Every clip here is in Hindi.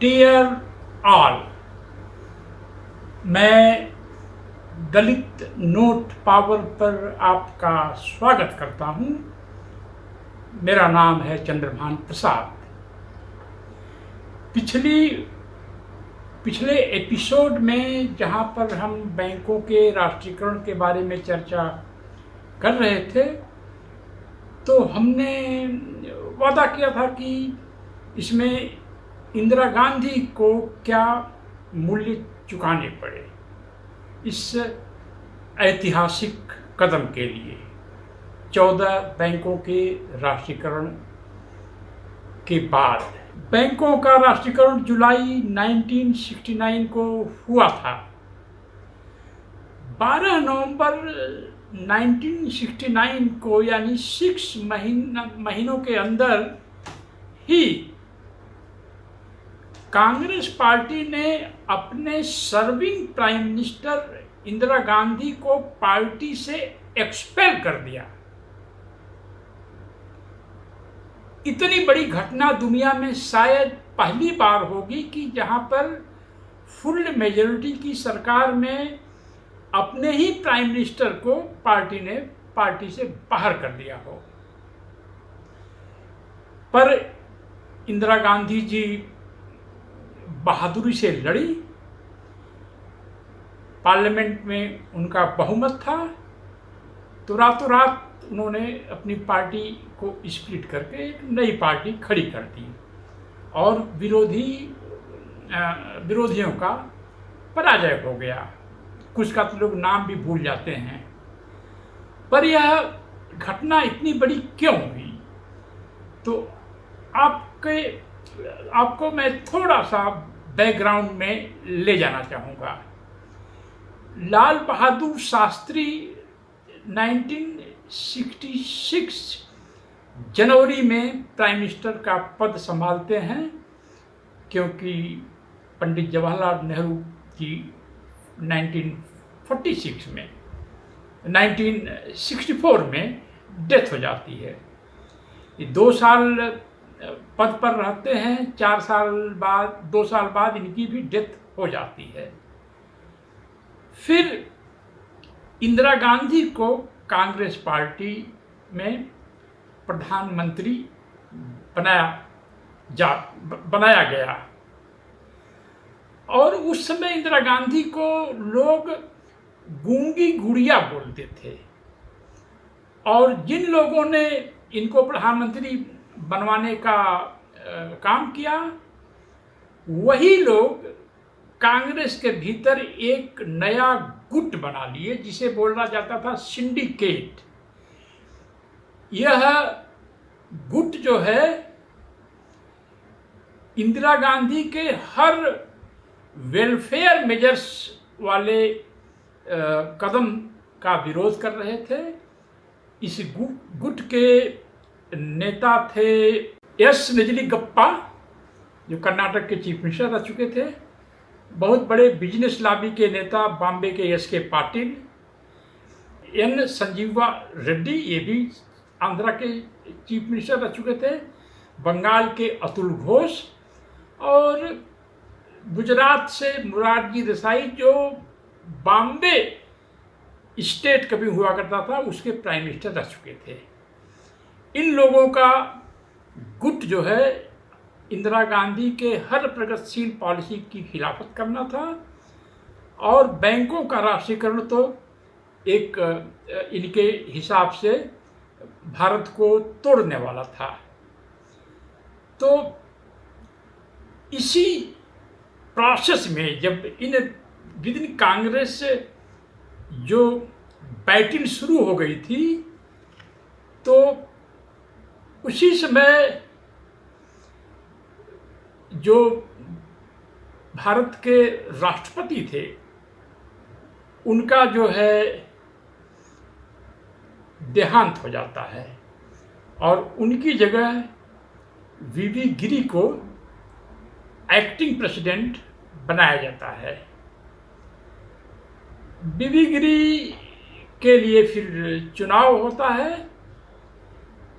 डियर ऑल, मैं दलित नोट पावर पर आपका स्वागत करता हूं। मेरा नाम है चंद्रभान प्रसाद। पिछले एपिसोड में जहां पर हम बैंकों के राष्ट्रीयकरण के बारे में चर्चा कर रहे थे, तो हमने वादा किया था कि इसमें इंदिरा गांधी को क्या मूल्य चुकाने पड़े इस ऐतिहासिक कदम के लिए। 14 बैंकों के राष्ट्रीयकरण के बाद बैंकों का राष्ट्रीयकरण जुलाई 1969 को हुआ था। 12 नवंबर 1969 को, यानी 6 महीनों के अंदर ही कांग्रेस पार्टी ने अपने serving prime minister Indira Gandhi को पार्टी से एक्सपेल कर दिया। इतनी बड़ी घटना दुनिया में शायद पहली बार होगी कि जहां पर फुल मेजॉरिटी की सरकार में अपने ही प्राइम मिनिस्टर को पार्टी ने पार्टी से बाहर कर दिया हो। पर इंदिरा गांधी जी बहादुरी से लड़ी। पार्लियामेंट में उनका बहुमत था, तो रातों रात उन्होंने अपनी पार्टी को स्प्लिट करके एक नई पार्टी खड़ी कर दी और विरोधियों का पराजय हो गया। कुछ का तो लोग नाम भी भूल जाते हैं। पर यह घटना इतनी बड़ी क्यों हुई, तो आपको मैं थोड़ा सा बैकग्राउंड में ले जाना चाहूँगा। लाल बहादुर शास्त्री 1966 जनवरी में प्राइम मिनिस्टर का पद संभालते हैं, क्योंकि पंडित जवाहरलाल नेहरू की 1964 में डेथ हो जाती है। ये 2 साल पद पर रहते हैं। 2 साल बाद इनकी भी डेथ हो जाती है। फिर इंदिरा गांधी को कांग्रेस पार्टी में प्रधानमंत्री बनाया गया और उस समय इंदिरा गांधी को लोग गूंगी गुड़िया बोलते थे। और जिन लोगों ने इनको प्रधानमंत्री बनवाने का काम किया, वही लोग कांग्रेस के भीतर एक नया गुट बना लिए, जिसे बोला जाता था सिंडिकेट। यह गुट जो है इंदिरा गांधी के हर वेलफेयर मेजर्स वाले कदम का विरोध कर रहे थे। इस गुट के नेता थे एस निजलीगप्पा, जो कर्नाटक के चीफ मिनिस्टर रह चुके थे। बहुत बड़े बिजनेस लॉबी के नेता बॉम्बे के एस.के. पाटिल, एन. संजीवा रेड्डी, ये भी आंध्रा के चीफ मिनिस्टर रह चुके थे। बंगाल के अतुल घोष और गुजरात से मुरारजी देसाई, जो बॉम्बे स्टेट कभी हुआ करता था, उसके प्राइम मिनिस्टर रह चुके थे। इन लोगों का गुट जो है इंदिरा गांधी के हर प्रगतिशील पॉलिसी की खिलाफत करना था और बैंकों का राष्ट्रीयकरण तो एक इनके हिसाब से भारत को तोड़ने वाला था। तो इसी प्रोसेस में जब विद इन कांग्रेस जो बैटिल शुरू हो गई थी, तो उसी समय जो भारत के राष्ट्रपति थे, उनका जो है देहांत हो जाता है और उनकी जगह वीवी गिरी को एक्टिंग प्रेसिडेंट बनाया जाता है। वीवी गिरी के लिए फिर चुनाव होता है।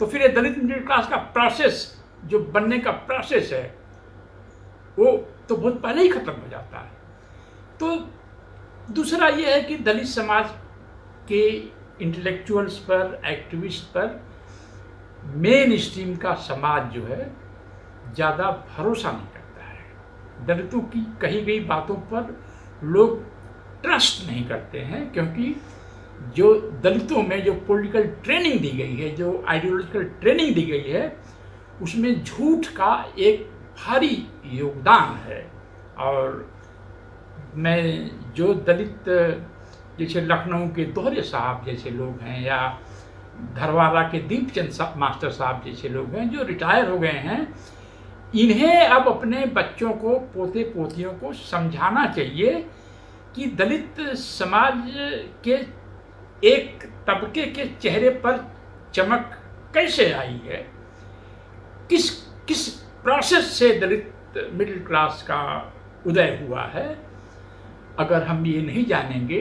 तो फिर ये दलित मिडिल क्लास का प्रोसेस, जो बनने का प्रोसेस है, वो तो बहुत पहले ही खत्म हो जाता है। तो दूसरा ये है कि दलित समाज के इंटेलेक्चुअल्स पर, एक्टिविस्ट पर मेन स्ट्रीम का समाज जो है ज़्यादा भरोसा नहीं करता है। दलितों की कही गई बातों पर लोग ट्रस्ट नहीं करते हैं, क्योंकि जो दलितों में जो पॉलिटिकल ट्रेनिंग दी गई है, जो आइडियोलॉजिकल ट्रेनिंग दी गई है, उसमें झूठ का एक भारी योगदान है। और मैं जो दलित, जैसे लखनऊ के दोहरे साहब जैसे लोग हैं, या धरवारा के दीपचंद मास्टर साहब जैसे लोग हैं जो रिटायर हो गए हैं, इन्हें अब अपने बच्चों को, पोते पोतियों को समझाना चाहिए कि दलित समाज के एक तबके के चेहरे पर चमक कैसे आई है, किस प्रोसेस से दलित मिडिल क्लास का उदय हुआ है। अगर हम ये नहीं जानेंगे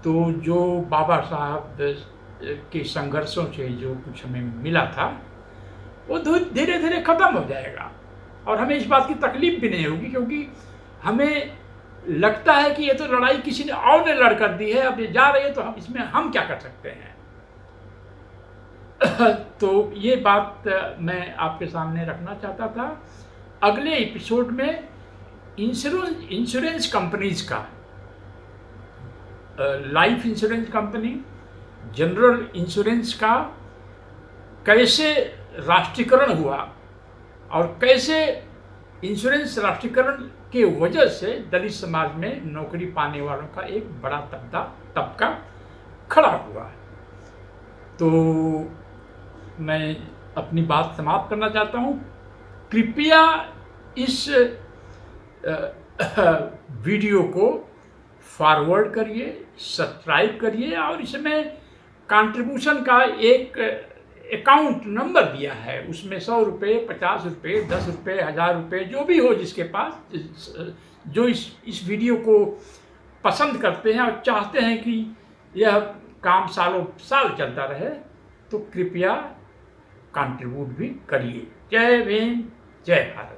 तो जो बाबा साहब के संघर्षों से जो कुछ हमें मिला था, वो धीरे धीरे खत्म हो जाएगा और हमें इस बात की तकलीफ भी नहीं होगी, क्योंकि हमें लगता है कि ये तो लड़ाई किसी ने और ने लड़ कर दी है, अब ये जा रही है, तो हम इसमें हम क्या कर सकते हैं। तो ये बात मैं आपके सामने रखना चाहता था। अगले एपिसोड में इंश्योरेंस कंपनीज का, life insurance company, general insurance का कैसे राष्ट्रीयकरण हुआ और कैसे इंश्योरेंस राष्ट्रीयकरण के वजह से दलित समाज में नौकरी पाने वालों का एक बड़ा तबका खड़ा हुआ है। तो मैं अपनी बात समाप्त करना चाहता हूँ। कृपया इस वीडियो को फॉरवर्ड करिए, सब्सक्राइब करिए, और इसमें कंट्रीब्यूशन का एक अकाउंट नंबर दिया है, उसमें 100 रुपये, 50 रुपये, 10 रुपये, 1000 रुपये, जो भी हो जिसके पास, जो इस वीडियो को पसंद करते हैं और चाहते हैं कि यह काम सालों साल चलता रहे, तो कृपया कंट्रीब्यूट भी करिए। जय भीम, जय भारत।